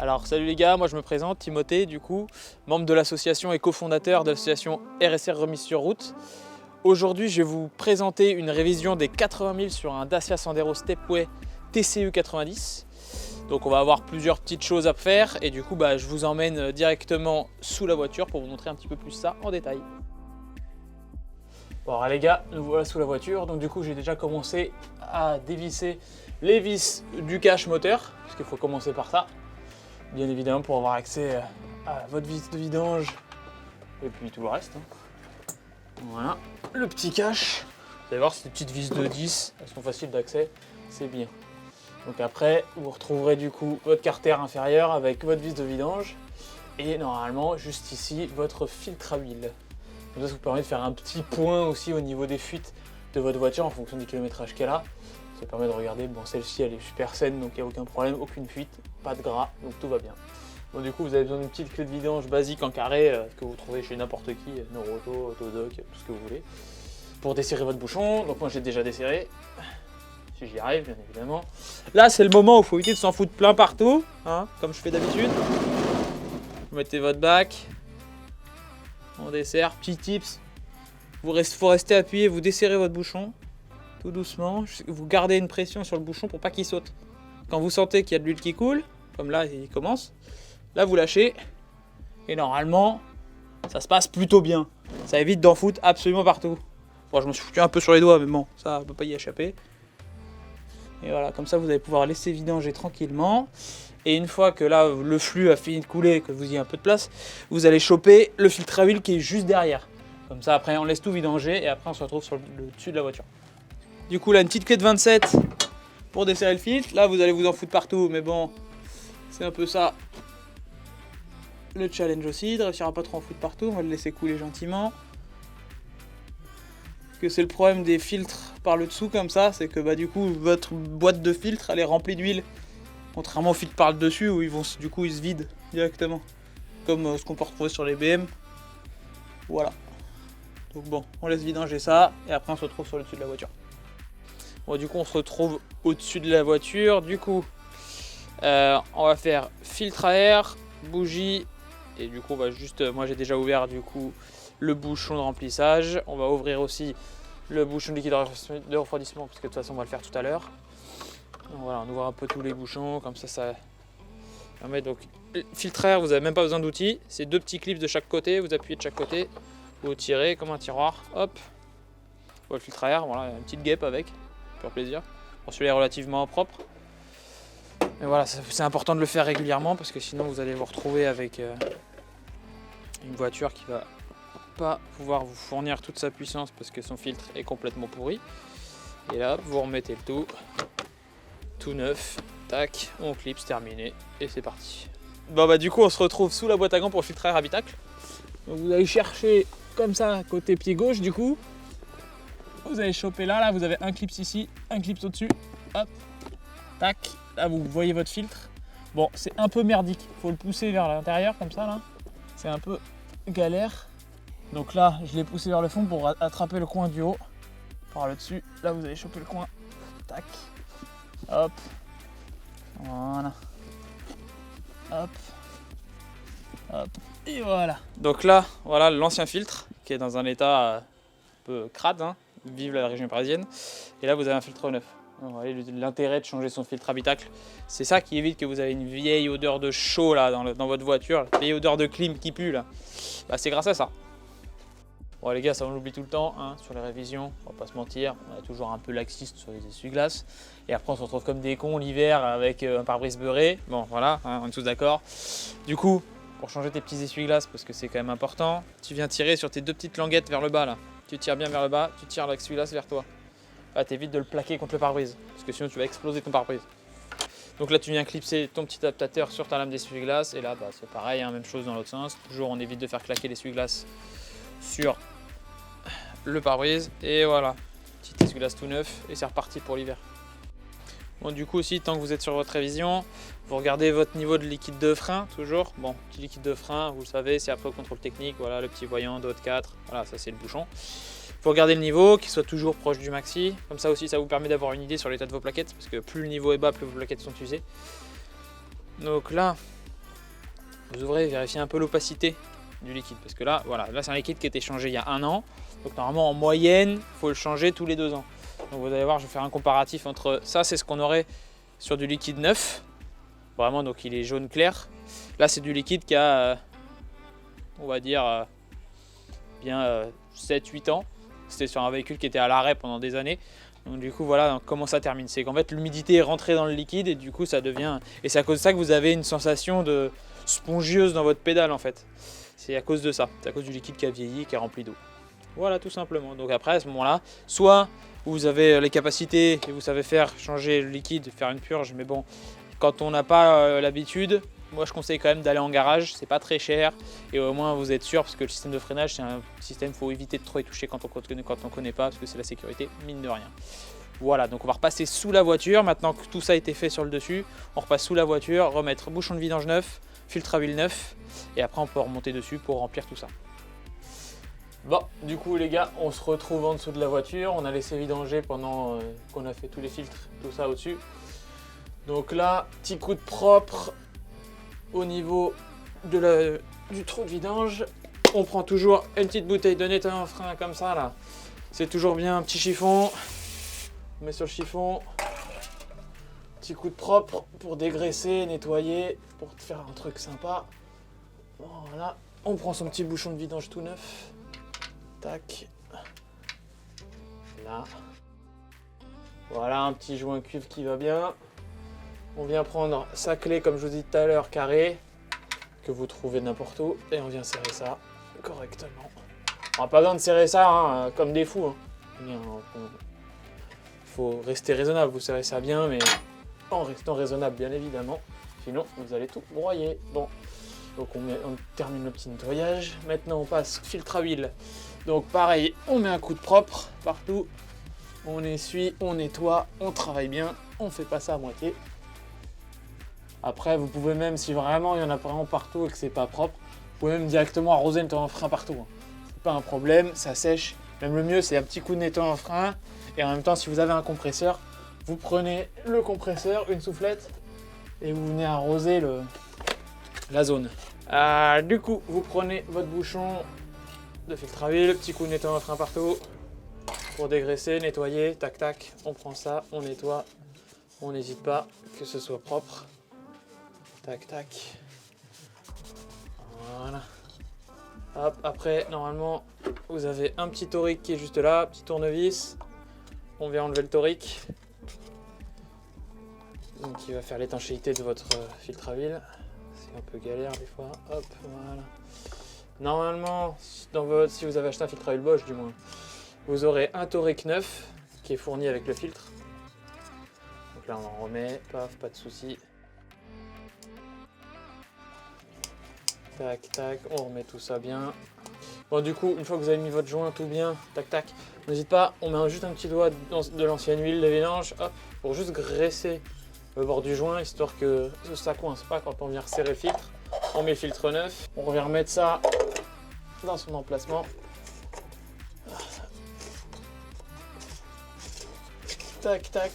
Alors salut les gars, moi je me présente, Timothée du coup, membre de l'association et cofondateur de l'association RSR Remise sur Route. Aujourd'hui je vais vous présenter une révision des 80 000 sur un Dacia Sandero Stepway TCU 90. Donc on va avoir plusieurs petites choses à faire et du coup je vous emmène directement sous la voiture pour vous montrer un petit peu plus ça en détail. Bon alors les gars, nous voilà sous la voiture, donc du coup j'ai déjà commencé à dévisser les vis du cache moteur, parce qu'il faut commencer par ça. Bien évidemment pour avoir accès à votre vis de vidange et puis tout le reste. Voilà, le petit cache. Vous allez voir, ces petites vis de 10, elles sont faciles d'accès, c'est bien. Donc après, vous retrouverez du coup votre carter inférieur avec votre vis de vidange et normalement, juste ici, votre filtre à huile. Donc ça vous permet de faire un petit point aussi au niveau des fuites de votre voiture en fonction du kilométrage qu'elle a. Ça permet de regarder, bon celle-ci elle est super saine donc il n'y a aucun problème, aucune fuite, pas de gras, donc tout va bien. Bon du coup vous avez besoin d'une petite clé de vidange basique en carré que vous trouvez chez n'importe qui, Noroto, Autodoc, tout ce que vous voulez. Pour desserrer votre bouchon, donc moi j'ai déjà desserré, si j'y arrive bien évidemment. Là c'est le moment où il faut éviter de s'en foutre plein partout, hein, comme je fais d'habitude. Vous mettez votre bac, on dessert, petit tips, faut rester appuyé, vous desserrez votre bouchon. Tout doucement, vous gardez une pression sur le bouchon pour pas qu'il saute. Quand vous sentez qu'il y a de l'huile qui coule, comme là il commence, là vous lâchez et normalement ça se passe plutôt bien. Ça évite d'en foutre absolument partout. Bon, je me suis foutu un peu sur les doigts mais bon, ça on peut pas y échapper. Et voilà, comme ça vous allez pouvoir laisser vidanger tranquillement. Et une fois que là le flux a fini de couler, que vous ayez un peu de place, vous allez choper le filtre à huile qui est juste derrière. Comme ça après on laisse tout vidanger et après on se retrouve sur le dessus de la voiture. Du coup là une petite clé de 27 pour desserrer le filtre. Là vous allez vous en foutre partout mais bon c'est un peu ça le challenge aussi, de réussir à pas trop en foutre partout, on va le laisser couler gentiment. Que c'est le problème des filtres par le dessous comme ça, c'est que du coup votre boîte de filtre elle est remplie d'huile. Contrairement aux filtres par le dessus où ils se vident directement. Comme ce qu'on peut retrouver sur les BM. Voilà. Donc bon, on laisse vidanger ça et après on se retrouve sur le dessus de la voiture. Bon, du coup on se retrouve au-dessus de la voiture, du coup on va faire filtre à air, bougie et du coup on va juste, moi j'ai déjà ouvert du coup le bouchon de remplissage, on va ouvrir aussi le bouchon de liquide de refroidissement parce que de toute façon on va le faire tout à l'heure. Donc voilà, on ouvre un peu tous les bouchons, comme ça permet donc filtre à air, vous n'avez même pas besoin d'outils, c'est deux petits clips de chaque côté, vous appuyez de chaque côté, vous tirez comme un tiroir, hop, le filtre à air, voilà, une petite guêpe avec. Pour plaisir. Bon, celui-là est relativement propre. Mais voilà, c'est important de le faire régulièrement parce que sinon vous allez vous retrouver avec une voiture qui va pas pouvoir vous fournir toute sa puissance parce que son filtre est complètement pourri. Et là, vous remettez le tout neuf, tac, on clipse, terminé, et c'est parti. Bon du coup on se retrouve sous la boîte à gants pour le filtre à air habitacle. Donc vous allez chercher comme ça côté pied gauche du coup. Vous allez choper là, vous avez un clip ici, un clip au-dessus, hop, tac, là vous voyez votre filtre. Bon, c'est un peu merdique, il faut le pousser vers l'intérieur comme ça là, c'est un peu galère. Donc là, je l'ai poussé vers le fond pour attraper le coin du haut, par le dessus. Là vous allez choper le coin, tac, hop, voilà, hop, hop, et voilà. Donc là, voilà l'ancien filtre qui est dans un état un peu crade, hein. Vive la région parisienne. Et là vous avez un filtre neuf. L'intérêt de changer son filtre habitacle, c'est ça qui évite que vous avez une vieille odeur de chaud là dans votre voiture, une vieille odeur de clim qui pue là. C'est grâce à ça. Bon les gars, ça on l'oublie tout le temps, hein, sur les révisions, on va pas se mentir, on est toujours un peu laxiste sur les essuie-glaces. Et après on se retrouve comme des cons l'hiver avec un pare-brise beurré. Bon voilà, hein, on est tous d'accord. Du coup, pour changer tes petits essuie-glaces, parce que c'est quand même important, tu viens tirer sur tes deux petites languettes vers le bas là. Tu tires bien vers le bas, tu tires l'essuie-glace vers toi. Là, t'évites de le plaquer contre le pare-brise, parce que sinon tu vas exploser ton pare-brise. Donc là, tu viens clipser ton petit adaptateur sur ta lame d'essuie-glace, et là, c'est pareil, hein, même chose dans l'autre sens. Toujours, on évite de faire claquer l'essuie-glace sur le pare-brise, et voilà, petit essuie-glace tout neuf, et c'est reparti pour l'hiver. Bon, du coup aussi, tant que vous êtes sur votre révision, vous regardez votre niveau de liquide de frein, toujours. Bon, petit liquide de frein, vous le savez, c'est après au contrôle technique, voilà, le petit voyant DOT 4, voilà, ça c'est le bouchon. Il faut regarder le niveau, qu'il soit toujours proche du maxi. Comme ça aussi, ça vous permet d'avoir une idée sur l'état de vos plaquettes, parce que plus le niveau est bas, plus vos plaquettes sont usées. Donc là, vous ouvrez, vérifiez un peu l'opacité du liquide. Parce que là, voilà, là c'est un liquide qui a été changé il y a 1 an. Donc normalement en moyenne, il faut le changer tous les 2 ans. Donc vous allez voir, je vais faire un comparatif entre ça, c'est ce qu'on aurait sur du liquide neuf. Vraiment, donc il est jaune clair. Là c'est du liquide qui a, on va dire, bien 7-8 ans. C'était sur un véhicule qui était à l'arrêt pendant des années. Donc du coup voilà comment ça termine. C'est qu'en fait l'humidité est rentrée dans le liquide et du coup ça devient... Et c'est à cause de ça que vous avez une sensation de spongieuse dans votre pédale en fait. C'est à cause de ça. C'est à cause du liquide qui a vieilli, qui est rempli d'eau. Voilà tout simplement. Donc après à ce moment-là, soit vous avez les capacités et vous savez faire changer le liquide, faire une purge. Mais bon, quand on n'a pas l'habitude, moi je conseille quand même d'aller en garage, c'est pas très cher et au moins vous êtes sûr parce que le système de freinage c'est un système, faut éviter de trop y toucher quand on connaît pas parce que c'est la sécurité mine de rien. Voilà, donc on va repasser sous la voiture, maintenant que tout ça a été fait sur le dessus, on repasse sous la voiture, remettre bouchon de vidange neuf, filtre à huile neuf et après on peut remonter dessus pour remplir tout ça. Bon, du coup les gars, on se retrouve en dessous de la voiture, on a laissé vidanger pendant qu'on a fait tous les filtres, tout ça au-dessus. Donc là, petit coup de propre au niveau de du trou de vidange. On prend toujours une petite bouteille de nettoyant frein comme ça là. C'est toujours bien, un petit chiffon. On met sur le chiffon. Petit coup de propre pour dégraisser, nettoyer, pour faire un truc sympa. Voilà. On prend son petit bouchon de vidange tout neuf. Tac. Là. Voilà, un petit joint cuivre qui va bien. On vient prendre sa clé, comme je vous dis tout à l'heure, carrée, que vous trouvez n'importe où, et on vient serrer ça correctement. On n'a pas besoin de serrer ça comme des fous. Il faut rester raisonnable, vous serrez ça bien, mais en restant raisonnable bien évidemment, sinon vous allez tout broyer. Bon, donc on termine le petit nettoyage. Maintenant on passe filtre à huile. Donc pareil, on met un coup de propre partout, on essuie, on nettoie, on travaille bien, on ne fait pas ça à moitié. Après, vous pouvez même, si vraiment il y en a vraiment partout et que c'est pas propre, vous pouvez même directement arroser le nettoyant frein partout. C'est pas un problème, ça sèche. Même le mieux, c'est un petit coup de nettoyant frein. Et en même temps, si vous avez un compresseur, vous prenez le compresseur, une soufflette, et vous venez arroser la zone. Du coup, vous prenez votre bouchon de filtre à huile, petit coup de nettoyant frein partout, pour dégraisser, nettoyer, tac tac. On prend ça, on nettoie, on n'hésite pas que ce soit propre. Tac tac. Voilà. Hop, après normalement vous avez un petit toric qui est juste là, petit tournevis. On vient enlever le toric. Donc il va faire l'étanchéité de votre filtre à huile. C'est un peu galère des fois. Hop, voilà. Normalement, si vous avez acheté un filtre à huile Bosch du moins, vous aurez un toric neuf qui est fourni avec le filtre. Donc là on en remet, paf, pas de souci. Tac, tac, on remet tout ça bien. Bon, du coup, une fois que vous avez mis votre joint tout bien, tac, tac, n'hésite pas, on met juste un petit doigt de l'ancienne huile de vidange, hop, pour juste graisser le bord du joint, histoire que ça coince pas quand on vient resserrer le filtre. On met le filtre neuf, on revient remettre ça dans son emplacement. Tac, tac,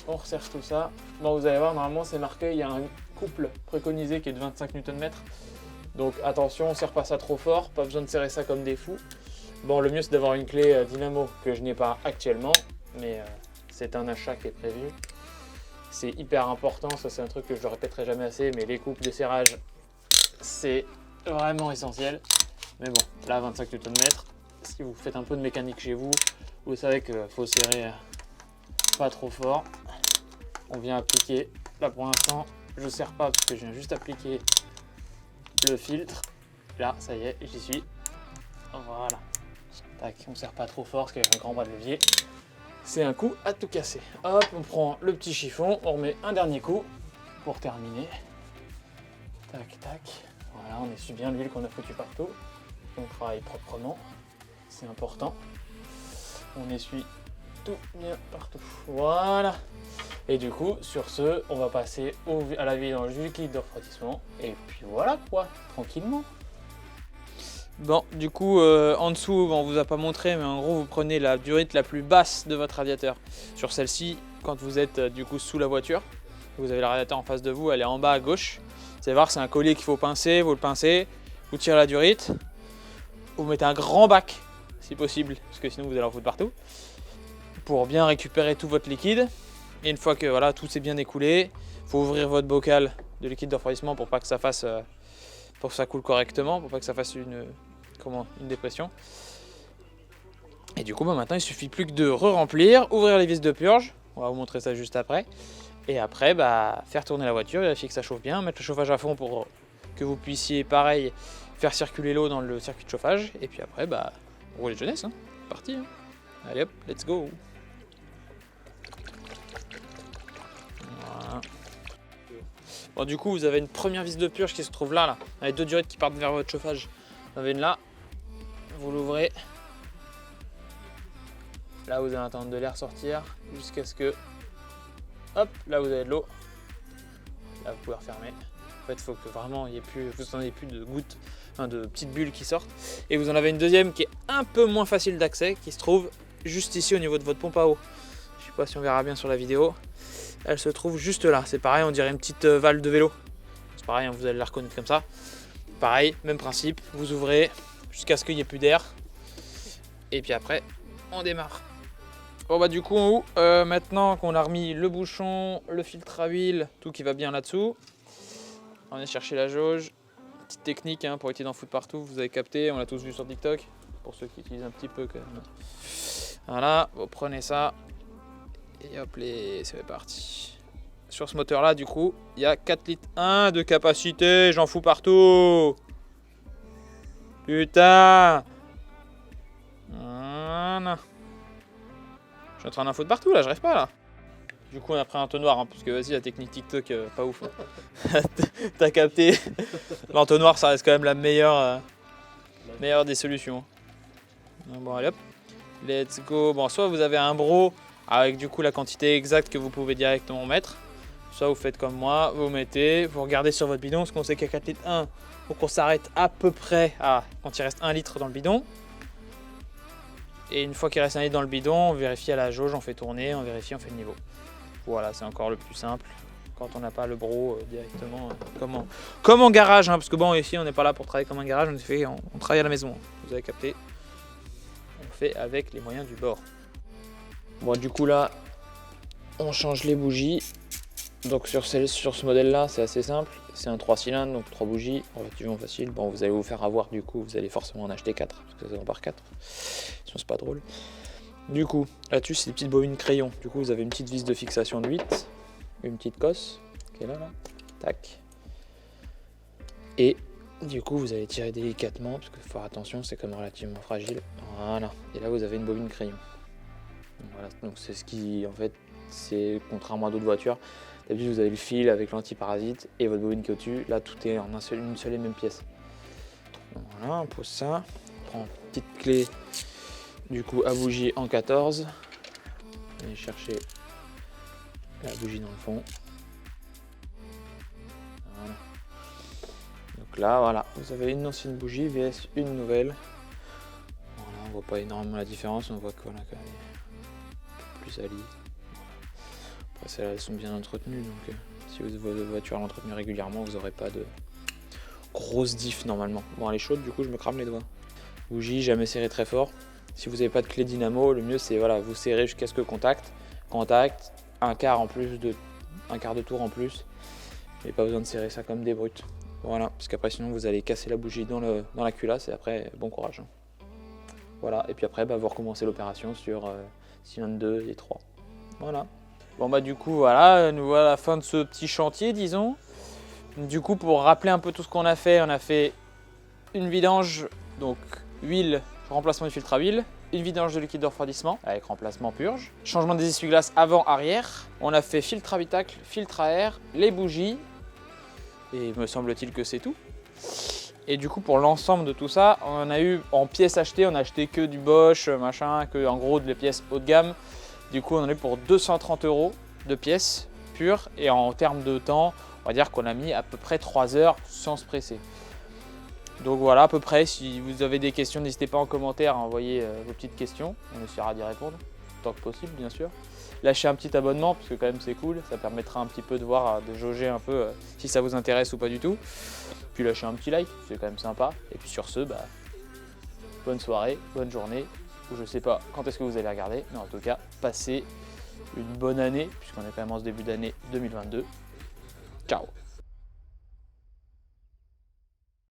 on resserre tout ça. Bon, vous allez voir, normalement, c'est marqué, il y a un couple préconisé qui est de 25 Nm. Donc attention, on ne serre pas ça trop fort, pas besoin de serrer ça comme des fous. Bon, le mieux c'est d'avoir une clé dynamo que je n'ai pas actuellement, mais c'est un achat qui est prévu. C'est hyper important, ça c'est un truc que je ne répéterai jamais assez, mais les couples de serrage, c'est vraiment essentiel. Mais bon, là 25 Nm, si vous faites un peu de mécanique chez vous, vous savez qu'il faut serrer pas trop fort. On vient appliquer, là pour l'instant je ne serre pas parce que je viens juste appliquer le filtre. Là, ça y est, j'y suis. Voilà. Tac, on ne serre pas trop fort parce qu'avec un grand bras de levier, c'est un coup à tout casser. Hop, on prend le petit chiffon, on remet un dernier coup pour terminer. Tac, tac. Voilà, on essuie bien l'huile qu'on a foutu partout. On travaille proprement, c'est important. On essuie tout bien partout. Voilà. Et du coup, sur ce, on va passer à la vidange du liquide de refroidissement. Et puis voilà quoi, tranquillement. Bon, du coup, en dessous, on vous a pas montré, mais en gros, vous prenez la durite la plus basse de votre radiateur. Sur celle-ci, quand vous êtes du coup sous la voiture, vous avez le radiateur en face de vous, elle est en bas à gauche. allez voir, c'est un collier qu'il faut pincer, vous le pincez, vous tirez la durite, vous mettez un grand bac si possible, parce que sinon vous allez en foutre partout, pour bien récupérer tout votre liquide. Et une fois que voilà, tout s'est bien écoulé, il faut ouvrir votre bocal de liquide de refroidissement pour pas que ça fasse, pour que ça coule correctement, pour pas que ça fasse une dépression. Et du coup, maintenant, il suffit plus que de re-remplir, ouvrir les vis de purge. On va vous montrer ça juste après. Et après, faire tourner la voiture, vérifier que ça chauffe bien, mettre le chauffage à fond pour que vous puissiez, pareil, faire circuler l'eau dans le circuit de chauffage. Et puis après, rouler jeunesse, hein. Parti. Hein. Allez hop, let's go. Voilà. Bon, du coup, vous avez une première vis de purge qui se trouve là, avec 2 durites qui partent vers votre chauffage. Vous en avez une là, vous l'ouvrez. Là, vous allez attendre de l'air sortir jusqu'à ce que, hop, là vous avez de l'eau. Là, vous pouvez refermer. En fait, il faut que vraiment vous n'en ayez plus de gouttes, de petites bulles qui sortent. Et vous en avez une deuxième qui est un peu moins facile d'accès, qui se trouve juste ici au niveau de votre pompe à eau. Je ne sais pas si on verra bien sur la vidéo. Elle se trouve juste là. C'est pareil, on dirait une petite valve de vélo. C'est pareil, hein, vous allez la reconnaître comme ça. Pareil, même principe. Vous ouvrez jusqu'à ce qu'il n'y ait plus d'air. Et puis après, on démarre. Bon du coup, maintenant qu'on a remis le bouchon, le filtre à huile, tout qui va bien là-dessous, on vient chercher la jauge. Petite technique pour éviter d'en foutre partout, vous avez capté, on l'a tous vu sur TikTok, pour ceux qui utilisent un petit peu quand même. Voilà, vous prenez ça, et hop, c'est parti. Sur ce moteur-là, du coup, il y a 4 litres 1 de capacité, j'en fous partout. Putain. Voilà. Je suis en train d'en foutre partout là, je rêve pas là. Du coup on a pris un entonnoir, parce que vas-y la technique TikTok, pas ouf. Hein. T'as capté. L'entonnoir ça reste quand même la meilleure des solutions. Bon allez hop, let's go. Bon soit vous avez un bro avec du coup la quantité exacte que vous pouvez directement mettre. Soit vous faites comme moi, vous mettez, vous regardez sur votre bidon, parce qu'on sait qu'il y a 4 litres 1. Donc on s'arrête à peu près quand il reste 1 litre dans le bidon. Et une fois qu'il reste un litre dans le bidon, on vérifie à la jauge, on fait tourner, on vérifie, on fait le niveau. Voilà, c'est encore le plus simple. Quand on n'a pas le bro directement, comme en garage, parce que bon, ici on n'est pas là pour travailler comme un garage, on travaille à la maison. Vous avez capté. On fait avec les moyens du bord. Bon, du coup là, on change les bougies. Donc sur ce modèle-là, c'est assez simple. C'est un 3 cylindres, donc 3 bougies, relativement facile. Bon, vous allez vous faire avoir, du coup, vous allez forcément en acheter 4, parce que ça se vend par 4. Sinon, c'est pas drôle. Du coup, là-dessus, c'est des petites bobines crayon. Du coup, vous avez une petite vis de fixation de 8, une petite cosse, qui est là. Tac. Et du coup, vous allez tirer délicatement, parce qu'il faut faire attention, c'est quand même relativement fragile. Voilà. Et là, vous avez une bobine crayon. Voilà. Donc, c'est ce qui, en fait, c'est contrairement à d'autres voitures. D'habitude, vous avez le fil avec l'antiparasite et votre bobine qui est au-dessus. Là, tout est en une seule et même pièce. Voilà, on pose ça. On prend une petite clé du coup à bougie en 14. Allez chercher la bougie dans le fond. Voilà. Donc là, voilà, vous avez une ancienne bougie vs une nouvelle. Voilà, on voit pas énormément la différence. On voit que voilà, qu'elle est un peu plus salie. Après, celles-là, elles sont bien entretenues, donc si votre voiture est entretenue régulièrement, vous n'aurez pas de grosse diff normalement. Bon, elle est chaude, du coup, je me crame les doigts. Bougie, jamais serrer très fort. Si vous n'avez pas de clé dynamo, le mieux c'est voilà, vous serrez jusqu'à ce que contact, un quart de tour en plus. Et pas besoin de serrer ça comme des brutes. Voilà, parce qu'après sinon vous allez casser la bougie dans la culasse et après bon courage. Voilà, et puis après vous recommencez l'opération sur cylindre 2 et 3. Voilà. Bon du coup voilà, nous voilà à la fin de ce petit chantier disons. Du coup pour rappeler un peu tout ce qu'on a fait, on a fait une vidange, donc huile, remplacement du filtre à huile, une vidange de liquide de refroidissement avec remplacement purge, changement des essuie-glaces avant-arrière, on a fait filtre habitacle, filtre à air, les bougies, et me semble-t-il que c'est tout. Et du coup pour l'ensemble de tout ça, on a eu en pièces achetées, on a acheté que du Bosch, machin, que en gros des pièces haut de gamme. Du coup on en a eu pour 230 € de pièces pures, et en termes de temps, on va dire qu'on a mis à peu près 3 heures sans se presser. Donc voilà à peu près, si vous avez des questions, n'hésitez pas en commentaire à envoyer vos petites questions, on essaiera d'y répondre, tant que possible bien sûr. lâchez un petit abonnement parce que quand même c'est cool, ça permettra un petit peu de voir, de jauger un peu si ça vous intéresse ou pas du tout. Puis lâchez un petit like, c'est quand même sympa. Et puis sur ce, bonne soirée, bonne journée, ou je sais pas quand est-ce que vous allez regarder, mais en tout cas, passez une bonne année, puisqu'on est quand même en ce début d'année 2022. Ciao!